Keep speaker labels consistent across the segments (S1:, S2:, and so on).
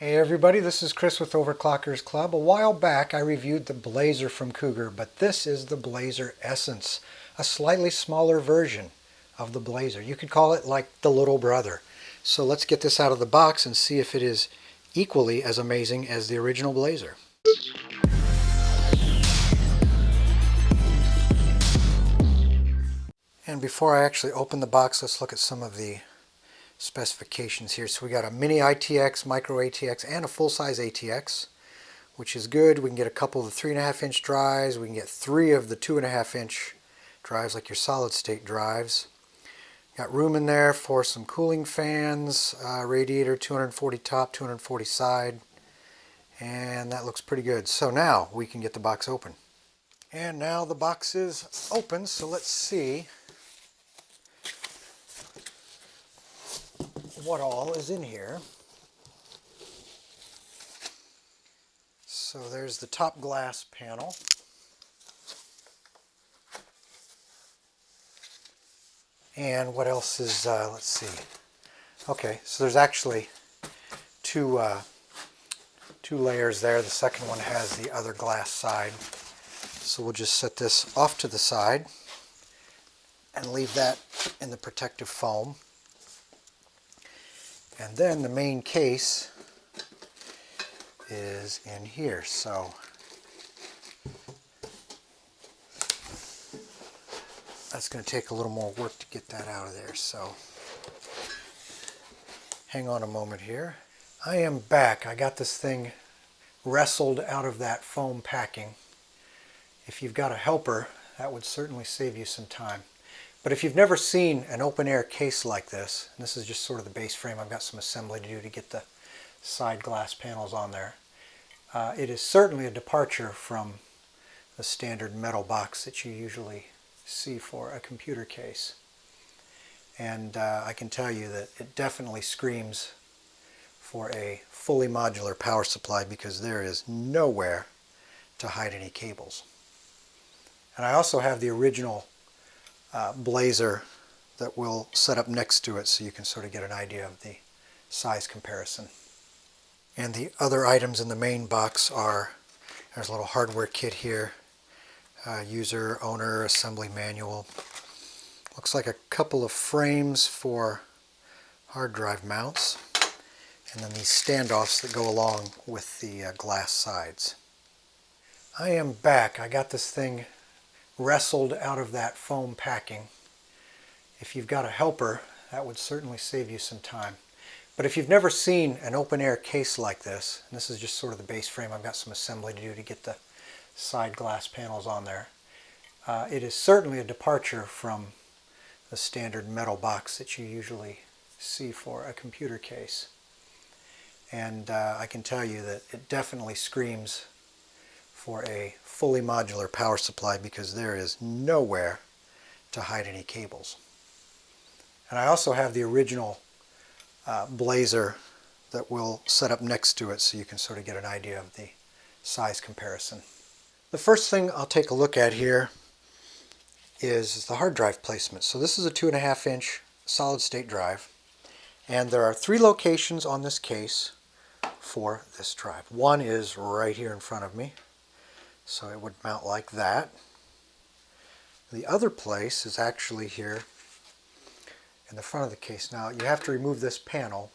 S1: Hey everybody, this is Chris with Overclockersclub. A while back I reviewed the BLAZER from Cougar, but this is the BLAZER Essence, a slightly smaller version of the BLAZER. You could call it like the little brother. So let's get this out of the box and see if it is equally as amazing as the original BLAZER. And before I actually open the box, let's look at some of the specifications here. So we got a mini ITX, micro ATX, and a full-size ATX, which is good. We can get a couple of the 3.5-inch drives. We can get 3 of the 2.5-inch drives, like your solid-state drives. Got room in there for some cooling fans, radiator, 240 top, 240 side, and that looks pretty good. So now we can get the box open. And now the box is open, so let's see what all is in here. So there's the top glass panel. And what else is, let's see. Okay, so there's actually two layers there. The second one has the other glass side. So we'll just set this off to the side and leave that in the protective foam. And then the main case is in here. So that's going to take a little more work to get that out of there. So hang on a moment here. I am back. I got this thing wrestled out of that foam packing. If you've got a helper, that would certainly save you some time. But if you've never seen an open air case like this, and this is just sort of the base frame, I've got some assembly to do to get the side glass panels on there. It is certainly a departure from the standard metal box that you usually see for a computer case. And I can tell you that it definitely screams for a fully modular power supply, because there is nowhere to hide any cables. And I also have the original BLAZER that will set up next to it, so you can sort of get an idea of the size comparison. And the other items in the main box are, there's a little hardware kit here, user, owner, assembly manual. Looks like a couple of frames for hard drive mounts, and then these standoffs that go along with the glass sides. I am back. I got this thing wrestled out of that foam packing. If you've got a helper, that would certainly save you some time. But if you've never seen an open air case like this, and this is just sort of the base frame, I've got some assembly to do to get the side glass panels on there. It is certainly a departure from the standard metal box that you usually see for a computer case. And I can tell you that it definitely screams for a fully modular power supply, because there is nowhere to hide any cables. And I also have the original BLAZER that will set up next to it, so you can sort of get an idea of the size comparison. The first thing I'll take a look at here is the hard drive placement. So this is a 2.5-inch solid state drive, and there are 3 locations on this case for this drive. One is right here in front of me, so it would mount like that. The other place is actually here in the front of the case. Now you have to remove this panel,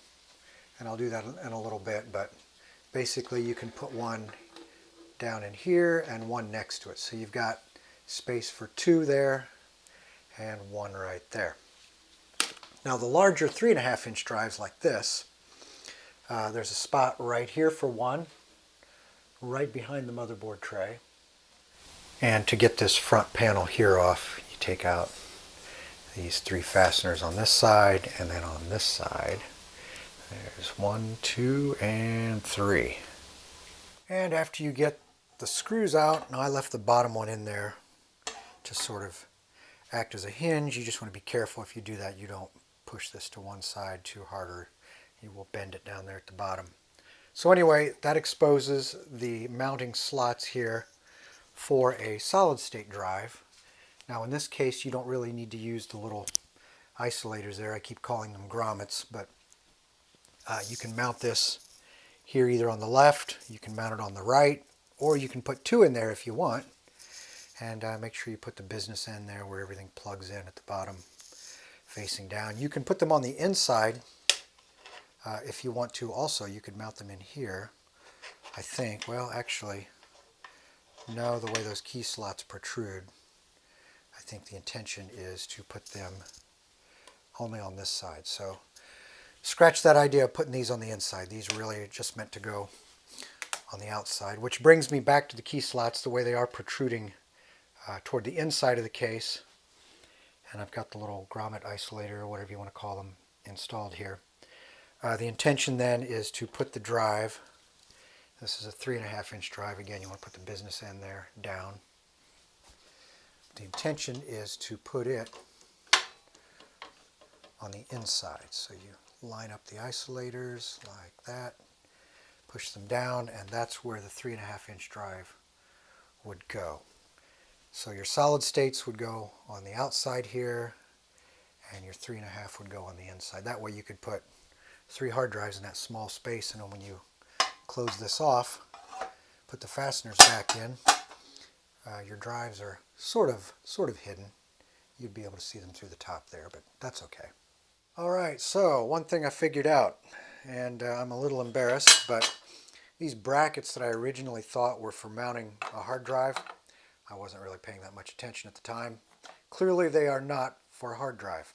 S1: and I'll do that in a little bit, but basically you can put one down in here and one next to it. So you've got space for 2 there and 1 right there. Now the larger 3.5-inch drives like this, there's a spot right here for one, right behind the motherboard tray. And to get this front panel here off, you take out these 3 fasteners on this side, and then on this side there's 1, 2, and 3. And after you get the screws out, now I left the bottom one in there to sort of act as a hinge. You just want to be careful if you do that, you don't push this to one side too hard, or you will bend it down there at the bottom. So anyway, that exposes the mounting slots here for a solid state drive. Now in this case, you don't really need to use the little isolators there. I keep calling them grommets, but you can mount this here either on the left, you can mount it on the right, or you can put two in there if you want. And make sure you put the business end there where everything plugs in at the bottom, facing down. You can put them on the inside if you want to also. You could mount them in here, I think. Well, actually, no, the way those key slots protrude, I think the intention is to put them only on this side. So scratch that idea of putting these on the inside. These really are just meant to go on the outside, which brings me back to the key slots, the way they are protruding toward the inside of the case. And I've got the little grommet isolator, or whatever you want to call them, installed here. The intention then is to put the drive, this is a 3.5 inch drive, again you want to put the business end there down. The intention is to put it on the inside. So you line up the isolators like that, push them down, and that's where the 3.5 inch drive would go. So your solid states would go on the outside here, and your 3.5 would go on the inside. That way you could put 3 hard drives in that small space, and then when you close this off, put the fasteners back in, your drives are sort of hidden. You'd be able to see them through the top there, but that's okay. Alright, so one thing I figured out, and I'm a little embarrassed, but these brackets that I originally thought were for mounting a hard drive, I wasn't really paying that much attention at the time. Clearly they are not for a hard drive.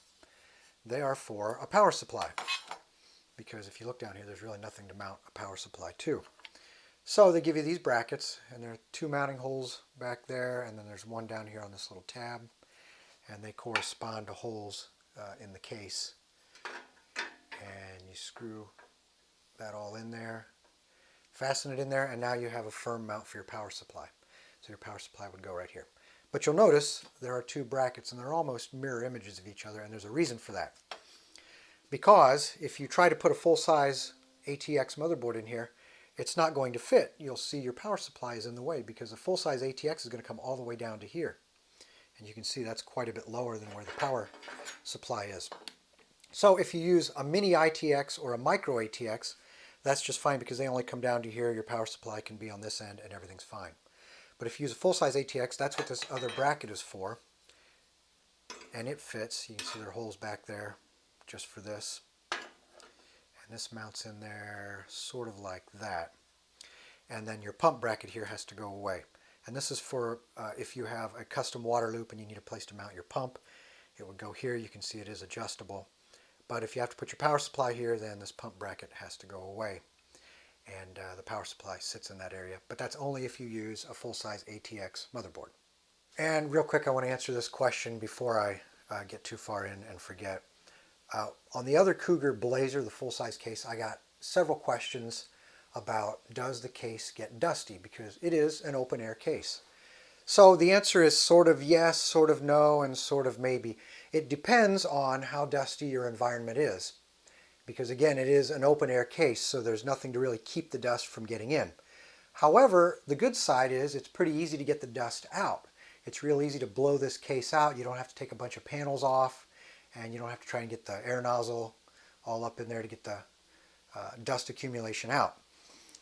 S1: They are for a power supply, because if you look down here, there's really nothing to mount a power supply to. So they give you these brackets, and there are 2 mounting holes back there, and then there's one down here on this little tab, and they correspond to holes in the case. And you screw that all in there, fasten it in there, and now you have a firm mount for your power supply. So your power supply would go right here. But you'll notice there are 2 brackets, and they're almost mirror images of each other, and there's a reason for that. Because if you try to put a full-size ATX motherboard in here, it's not going to fit. You'll see your power supply is in the way, because a full-size ATX is going to come all the way down to here. And you can see that's quite a bit lower than where the power supply is. So if you use a mini ITX or a micro ATX, that's just fine, because they only come down to here. Your power supply can be on this end and everything's fine. But if you use a full-size ATX, that's what this other bracket is for. And it fits. You can see there are holes back there just for this. And this mounts in there sort of like that. And then your pump bracket here has to go away. And this is for if you have a custom water loop and you need a place to mount your pump. It would go here. You can see it is adjustable. But if you have to put your power supply here, then this pump bracket has to go away. And the power supply sits in that area. But that's only if you use a full-size ATX motherboard. And real quick, I want to answer this question before I get too far in and forget. On the other Cougar BLAZER, the full-size case, I got several questions about, does the case get dusty? Because it is an open-air case. So the answer is sort of yes, sort of no, and sort of maybe. It depends on how dusty your environment is. Because again, it is an open-air case, so there's nothing to really keep the dust from getting in. However, the good side is it's pretty easy to get the dust out. It's real easy to blow this case out. You don't have to take a bunch of panels off, and you don't have to try and get the air nozzle all up in there to get the dust accumulation out.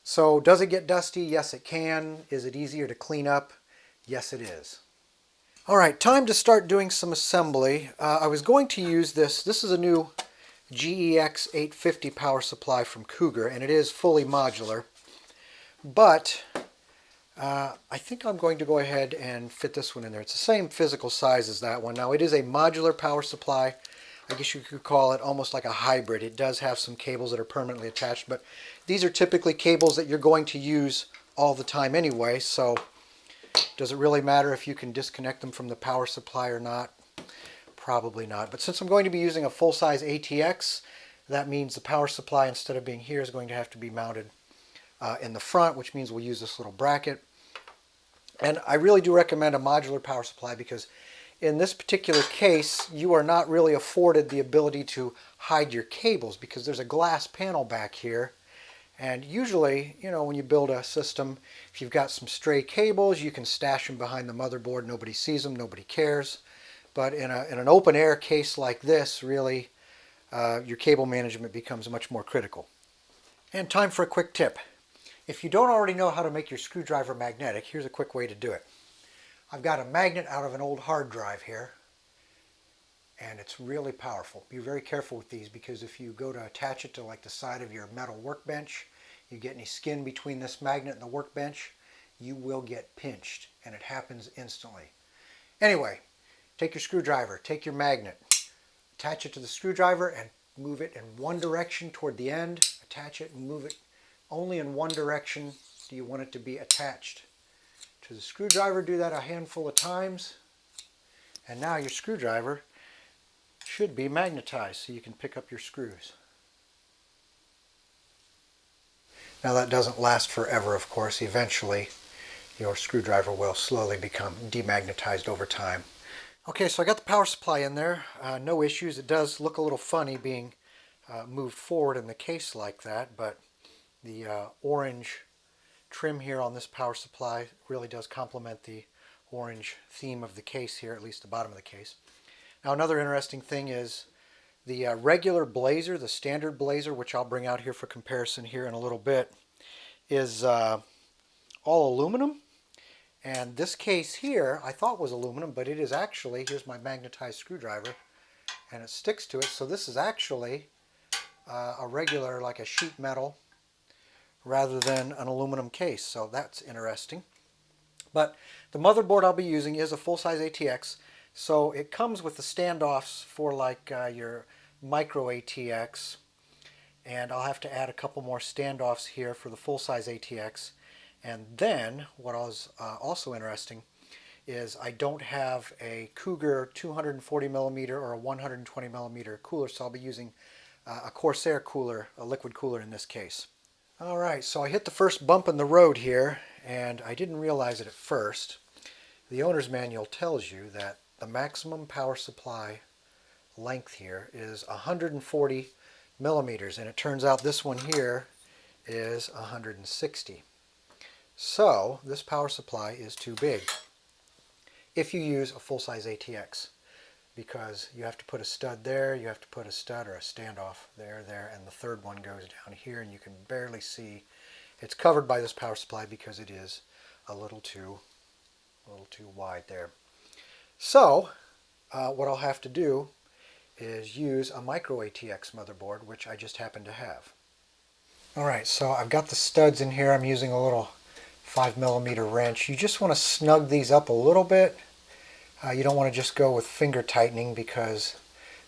S1: So does it get dusty? Yes, it can. Is it easier to clean up? Yes, it is. All right, time to start doing some assembly. I was going to use this. This is a new GEX 850 power supply from Cougar, and it is fully modular. But I think I'm going to go ahead and fit this one in there. It's the same physical size as that one. Now, it is a modular power supply. I guess you could call it almost like a hybrid. It does have some cables that are permanently attached, but these are typically cables that you're going to use all the time anyway, so does it really matter if you can disconnect them from the power supply or not? Probably not. But since I'm going to be using a full-size ATX, that means the power supply, instead of being here, is going to have to be mounted in the front, which means we'll use this little bracket. And I really do recommend a modular power supply, because in this particular case, you are not really afforded the ability to hide your cables, because there's a glass panel back here. And usually, you know, when you build a system, if you've got some stray cables, you can stash them behind the motherboard. Nobody sees them, nobody cares. But in an open air case like this, really, your cable management becomes much more critical. And time for a quick tip. If you don't already know how to make your screwdriver magnetic, here's a quick way to do it. I've got a magnet out of an old hard drive here, and it's really powerful. Be very careful with these, because if you go to attach it to like the side of your metal workbench, you get any skin between this magnet and the workbench, you will get pinched, and it happens instantly. Anyway, take your screwdriver, take your magnet, attach it to the screwdriver and move it in one direction toward the end, attach it and move it only in one direction. Do you want it to be attached to the screwdriver? Do that a handful of times, and now your screwdriver should be magnetized so you can pick up your screws. Now that doesn't last forever, of course. Eventually your screwdriver will slowly become demagnetized over time. Okay, so I got the power supply in there. No issues. It does look a little funny being moved forward in the case like that, but the orange trim here on this power supply really does complement the orange theme of the case here, at least the bottom of the case. Now another interesting thing is the regular BLAZER, the standard BLAZER, which I'll bring out here for comparison here in a little bit, is all aluminum. And this case here I thought was aluminum, but it is actually, here's my magnetized screwdriver, and it sticks to it. So this is actually a regular, like a sheet metal, rather than an aluminum case. So that's interesting. But the motherboard I'll be using is a full-size ATX. So it comes with the standoffs for like your micro ATX. And I'll have to add a couple more standoffs here for the full-size ATX. And then, what was also interesting is I don't have a Cougar 240mm or a 120mm cooler, so I'll be using a Corsair cooler, a liquid cooler in this case. Alright, so I hit the first bump in the road here, and I didn't realize it at first. The owner's manual tells you that the maximum power supply length here is 140 millimeters, and it turns out this one here is 160. So this power supply is too big if you use a full-size ATX, because you have to put a stud there, you have to put a stud or a standoff there, and the third one goes down here, and you can barely see. It's covered by this power supply because it is a little too wide there. So what I'll have to do is use a micro ATX motherboard, which I just happen to have. Alright, so I've got the studs in here. I'm using a little 5mm wrench. You just want to snug these up a little bit. You don't want to just go with finger tightening, because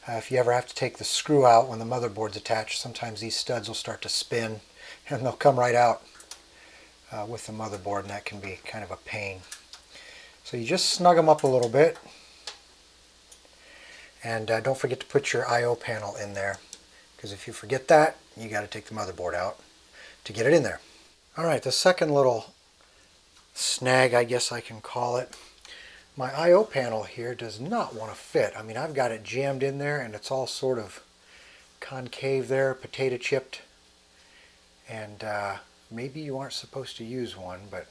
S1: if you ever have to take the screw out when the motherboard's attached, sometimes these studs will start to spin and they'll come right out with the motherboard, and that can be kind of a pain. So you just snug them up a little bit, and don't forget to put your I/O panel in there, because if you forget that, you got to take the motherboard out to get it in there. Alright, the second little snag, I guess I can call it. My I/O panel here does not want to fit. I mean, I've got it jammed in there and it's all sort of concave there, potato chipped. And maybe you aren't supposed to use one, but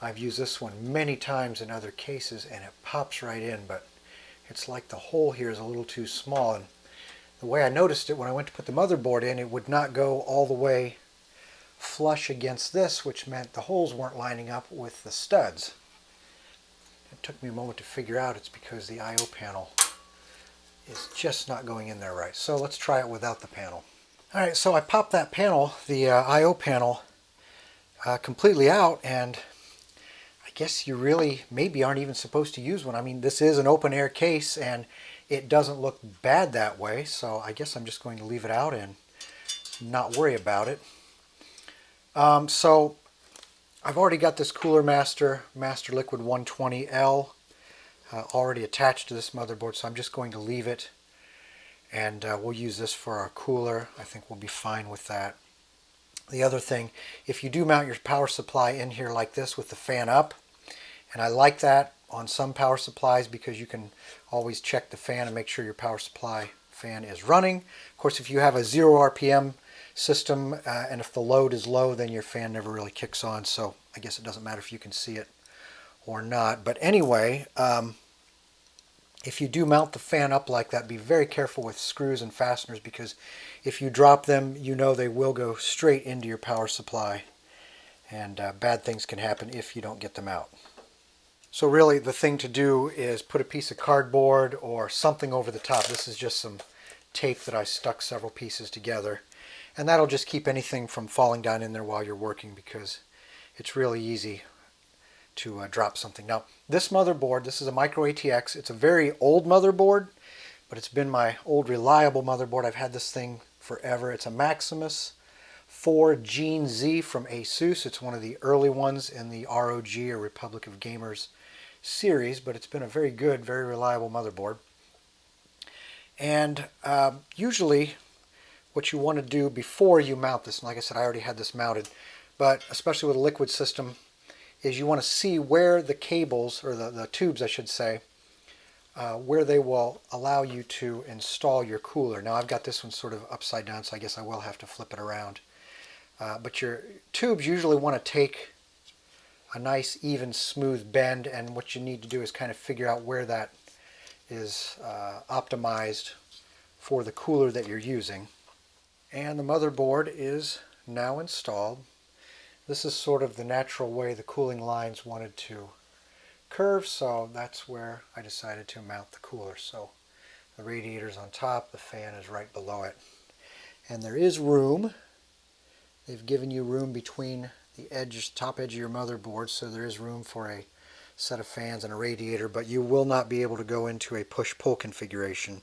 S1: I've used this one many times in other cases and it pops right in, but it's like the hole here is a little too small. And the way I noticed it when I went to put the motherboard in, it would not go all the way flush against this, which meant the holes weren't lining up with the studs. It took me a moment to figure out it's because the I/O panel is just not going in there right. So let's try it without the panel. Alright, so I popped that panel, the I/O panel, completely out, and I guess you really maybe aren't even supposed to use one. I mean, this is an open air case and it doesn't look bad that way, so I guess I'm just going to leave it out and not worry about it. So I've already got this Cooler Master Liquid 120L already attached to this motherboard, so I'm just going to leave it, and we'll use this for our cooler. I think we'll be fine with that. The other thing, if you do mount your power supply in here like this with the fan up, and I like that on some power supplies because you can always check the fan and make sure your power supply fan is running. Of course, if you have a 0 RPM system and if the load is low, then your fan never really kicks on, so I guess it doesn't matter if you can see it or not. But anyway, If you do mount the fan up like that, be very careful with screws and fasteners, because if you drop them, you know they will go straight into your power supply, and bad things can happen if you don't get them out. So really the thing to do is put a piece of cardboard or something over the top. This is just some tape that I stuck several pieces together, and that'll just keep anything from falling down in there while you're working, because it's really easy to drop something. Now this motherboard, this is a Micro ATX. It's a very old motherboard, but it's been my old reliable motherboard. I've had this thing forever. It's a Maximus 4 Gene Z from ASUS. It's one of the early ones in the ROG, or Republic of Gamers series, but it's been a very good, very reliable motherboard. And usually what you want to do before you mount this, and like I said, I already had this mounted, but especially with a liquid system, is you want to see where the cables, or the tubes I should say, where they will allow you to install your cooler. Now I've got this one sort of upside down, so I guess I will have to flip it around. But your tubes usually want to take a nice, even, smooth bend, and what you need to do is kind of figure out where that is optimized for the cooler that you're using. And the motherboard is now installed. This is sort of the natural way the cooling lines wanted to curve, so that's where I decided to mount the cooler. So the radiator's on top, the fan is right below it. And there is room. They've given you room between the top edge of your motherboard, so there is room for a set of fans and a radiator, but you will not be able to go into a push-pull configuration.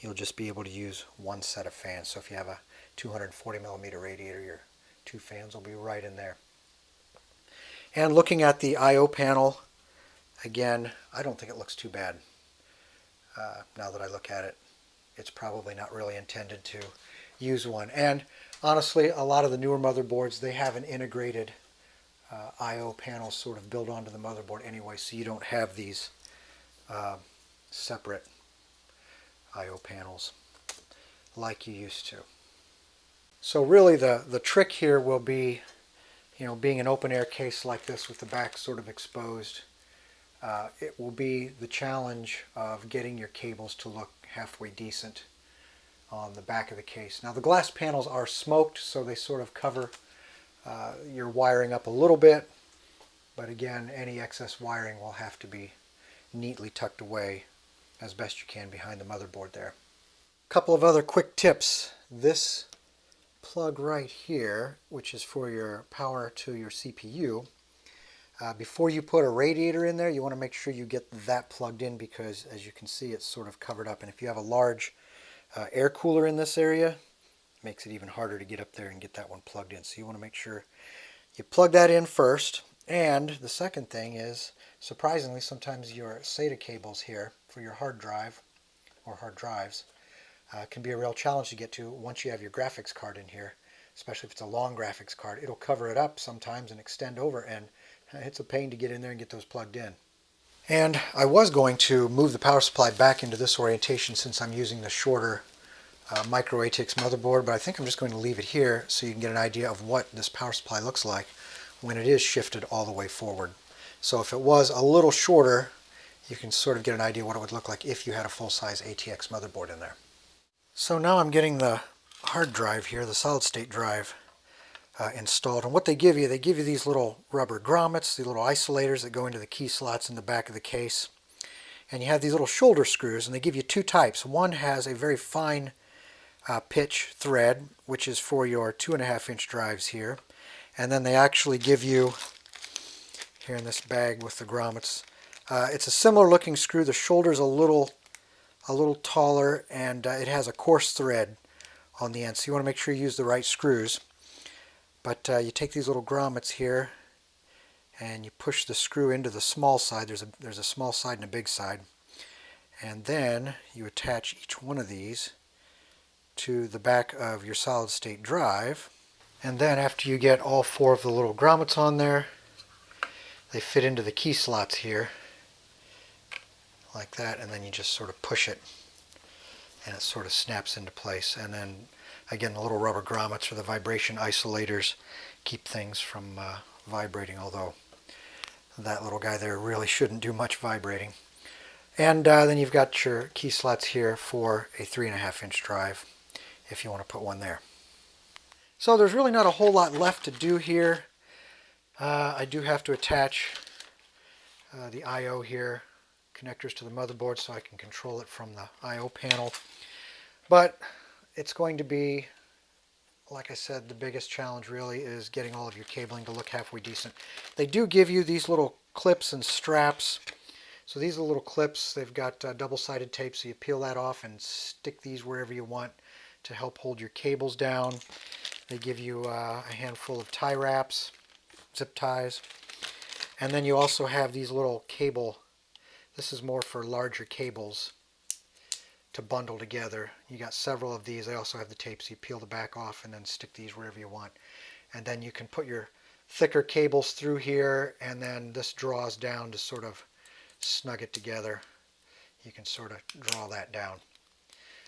S1: You'll just be able to use one set of fans. So if you have a 240mm radiator, your two fans will be right in there. And looking at the I/O panel, again, I don't think it looks too bad. Now that I look at it, it's probably not really intended to use one. And honestly, a lot of the newer motherboards, they have an integrated I/O panel sort of built onto the motherboard anyway, so you don't have these separate I/O panels like you used to. So really the trick here will be, being an open air case like this with the back sort of exposed, it will be the challenge of getting your cables to look halfway decent on the back of the case. Now the glass panels are smoked, so they sort of cover your wiring up a little bit, but again, any excess wiring will have to be neatly tucked away as best you can behind the motherboard there. A couple of other quick tips. This plug right here, which is for your power to your CPU, before you put a radiator in there, you want to make sure you get that plugged in, because as you can see, it's sort of covered up, and if you have a large air cooler in this area, it makes it even harder to get up there and get that one plugged in. So you want to make sure you plug that in first. And the second thing is, surprisingly, sometimes your SATA cables here for your hard drive or hard drives can be a real challenge to get to once you have your graphics card in here, especially if it's a long graphics card. It'll cover it up sometimes and extend over, and it's a pain to get in there and get those plugged in. And I was going to move the power supply back into this orientation since I'm using the shorter Micro ATX motherboard, but I think I'm just going to leave it here so you can get an idea of what this power supply looks like when it is shifted all the way forward. So if it was a little shorter, you can sort of get an idea what it would look like if you had a full-size ATX motherboard in there. So now I'm getting the hard drive here, the solid state drive, installed. And what they give you these little rubber grommets, these little isolators that go into the key slots in the back of the case. And you have these little shoulder screws, and they give you two types. One has a very fine pitch thread, which is for your 2.5-inch drives here. And then they actually give you, here in this bag with the grommets, it's a similar looking screw. The shoulder's a little taller, and it has a coarse thread on the end, so you want to make sure you use the right screws. But you take these little grommets here and you push the screw into the small side. There's a small side and a big side, and then you attach each one of these to the back of your solid state drive. And then after you get all 4 of the little grommets on there, they fit into the key slots here like that, and then you just sort of push it and it sort of snaps into place. And then again, the little rubber grommets or the vibration isolators keep things from vibrating, although that little guy there really shouldn't do much vibrating. And then you've got your key slots here for a 3.5-inch drive if you want to put one there. So there's really not a whole lot left to do here. I do have to attach the I/O here, connectors to the motherboard, so I can control it from the I/O panel. But it's going to be, like I said, the biggest challenge really is getting all of your cabling to look halfway decent. They do give you these little clips and straps. So these are little clips. They've got double-sided tape, so you peel that off and stick these wherever you want to help hold your cables down. They give you a handful of tie wraps, zip ties. And then you also have these little cable. This is more for larger cables to bundle together. You got several of these. They also have the tape, so you peel the back off and then stick these wherever you want. And then you can put your thicker cables through here, and then this draws down to sort of snug it together. You can sort of draw that down.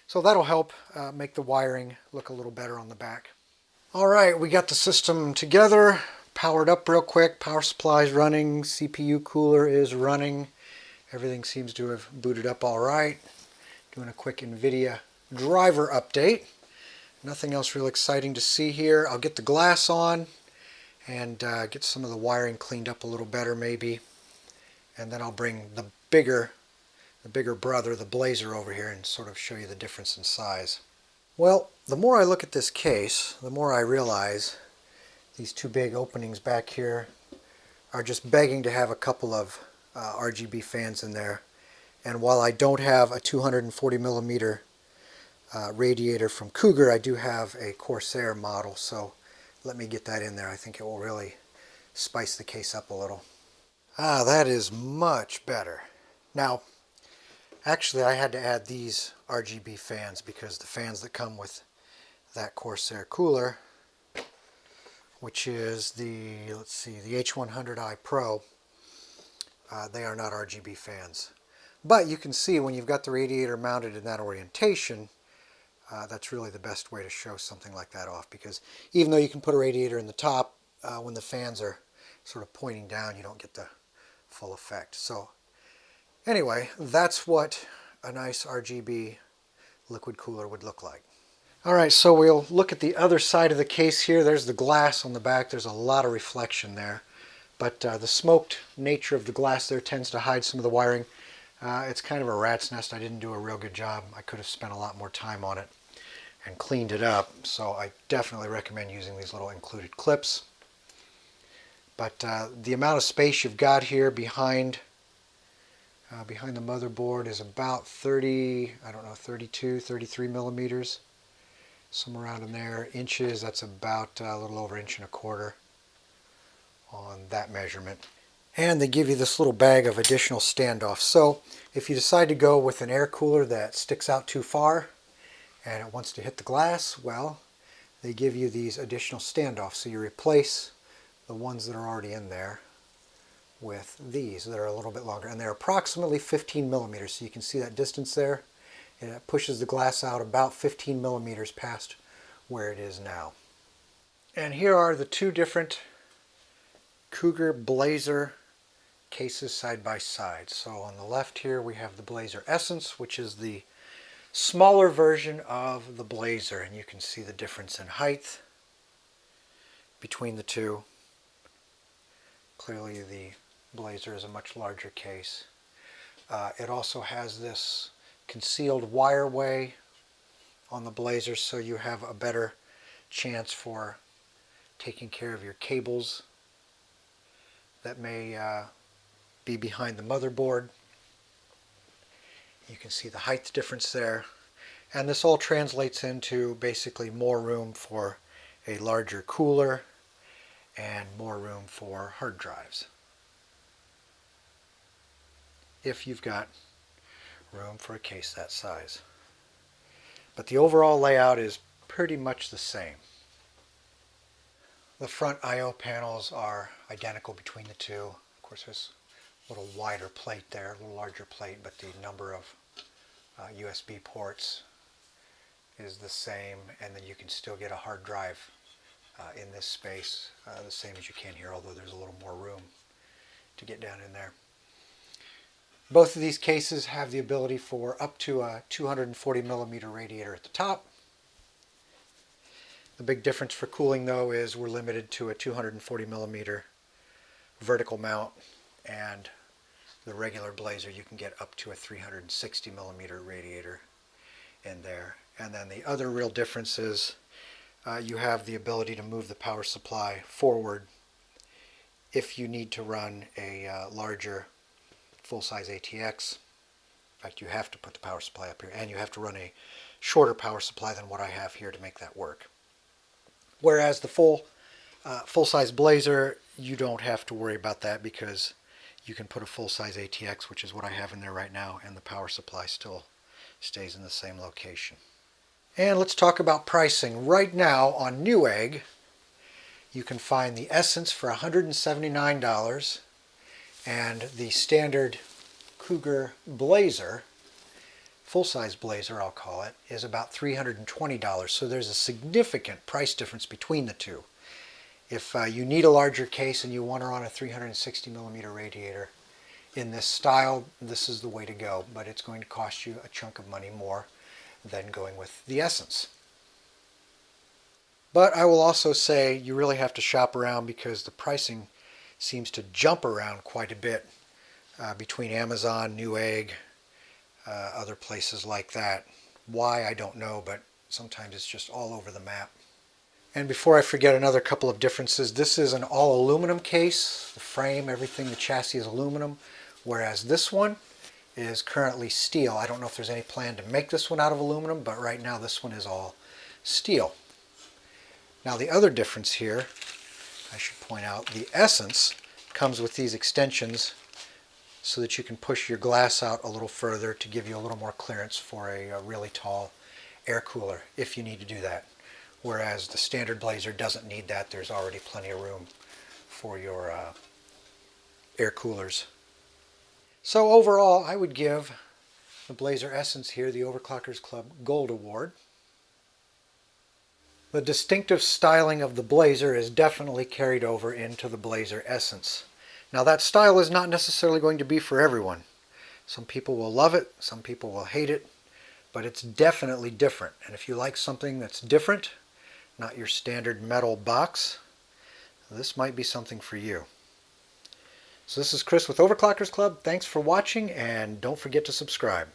S1: So that'll help make the wiring look a little better on the back. Alright, we got the system together, powered up real quick, power supply is running, CPU cooler is running, everything seems to have booted up alright. Doing a quick NVIDIA driver update. Nothing else real exciting to see here. I'll get the glass on and get some of the wiring cleaned up a little better maybe. And then I'll bring the bigger brother, the BLAZER, over here and sort of show you the difference in size. Well, the more I look at this case, the more I realize these two big openings back here are just begging to have a couple of Rgb fans in there. And while I don't have a 240 millimeter radiator from Cougar, I do have a Corsair model, so let me get that in there. I think it will really spice the case up a little. Ah, that is much better. Now, actually I had to add these Rgb fans because the fans that come with that Corsair cooler, which is the, let's see, the H100i Pro, they are not Rgb fans. But you can see when you've got the radiator mounted in that orientation, that's really the best way to show something like that off, because even though you can put a radiator in the top, when the fans are sort of pointing down, you don't get the full effect. So anyway, that's what a nice Rgb liquid cooler would look like. Alright, so we'll look at the other side of the case here. There's the glass on the back. There's a lot of reflection there. But the smoked nature of the glass there tends to hide some of the wiring. It's kind of a rat's nest. I didn't do a real good job. I could have spent a lot more time on it and cleaned it up. So I definitely recommend using these little included clips. But the amount of space you've got here behind the motherboard is about 30, I don't know, 32, 33 millimeters. Somewhere around in there. Inches, that's about a little over 1.25 inches on that measurement. And they give you this little bag of additional standoffs. So if you decide to go with an air cooler that sticks out too far and it wants to hit the glass, well, they give you these additional standoffs. So you replace the ones that are already in there with these that are a little bit longer. And they're approximately 15 millimeters. So you can see that distance there. It pushes the glass out about 15 millimeters past where it is now. And here are the two different Cougar BLAZER cases side by side. So on the left here we have the BLAZER Essence, which is the smaller version of the BLAZER, and you can see the difference in height between the two. Clearly the BLAZER is a much larger case. It also has this concealed wireway on the BLAZER, so you have a better chance for taking care of your cables that may be behind the motherboard. You can see the height difference there, and this all translates into basically more room for a larger cooler and more room for hard drives, if you've got room for a case that size. But the overall layout is pretty much the same. The front I/O panels are identical between the two. Of course, there's a little wider plate there, a little larger plate, but the number of USB ports is the same, and then you can still get a hard drive in this space, the same as you can here, although there's a little more room to get down in there. Both of these cases have the ability for up to a 240 millimeter radiator at the top. The big difference for cooling though is we're limited to a 240 millimeter vertical mount, and the regular Blazer you can get up to a 360 millimeter radiator in there. And then the other real difference is you have the ability to move the power supply forward if you need to run a larger full-size ATX. In fact, you have to put the power supply up here, and you have to run a shorter power supply than what I have here to make that work. Whereas the full-size Blazer, you don't have to worry about that because you can put a full-size ATX, which is what I have in there right now, and the power supply still stays in the same location. And let's talk about pricing. Right now on Newegg, you can find the Essence for $179, and the standard Cougar Blazer, full-size Blazer I'll call it, is about $320. So there's a significant price difference between the two. If you need a larger case and you want to run a 360 millimeter radiator in this style, this is the way to go, but it's going to cost you a chunk of money more than going with the Essence. But I will also say you really have to shop around because the pricing seems to jump around quite a bit between Amazon, Newegg, other places like that. Why, I don't know, but sometimes it's just all over the map. And before I forget, another couple of differences. This is an all aluminum case. The frame, everything, the chassis is aluminum, whereas this one is currently steel. I don't know if there's any plan to make this one out of aluminum, but right now this one is all steel. Now the other difference here, I should point out, the Essence comes with these extensions so that you can push your glass out a little further to give you a little more clearance for a really tall air cooler if you need to do that. Whereas the standard Blazer doesn't need that. There's already plenty of room for your air coolers. So overall, I would give the Blazer Essence here the Overclockers Club Gold Award. The distinctive styling of the Blazer is definitely carried over into the Blazer Essence. Now that style is not necessarily going to be for everyone. Some people will love it, some people will hate it, but it's definitely different. And if you like something that's different, not your standard metal box, this might be something for you. So this is Chris with Overclockers Club. Thanks for watching, and don't forget to subscribe.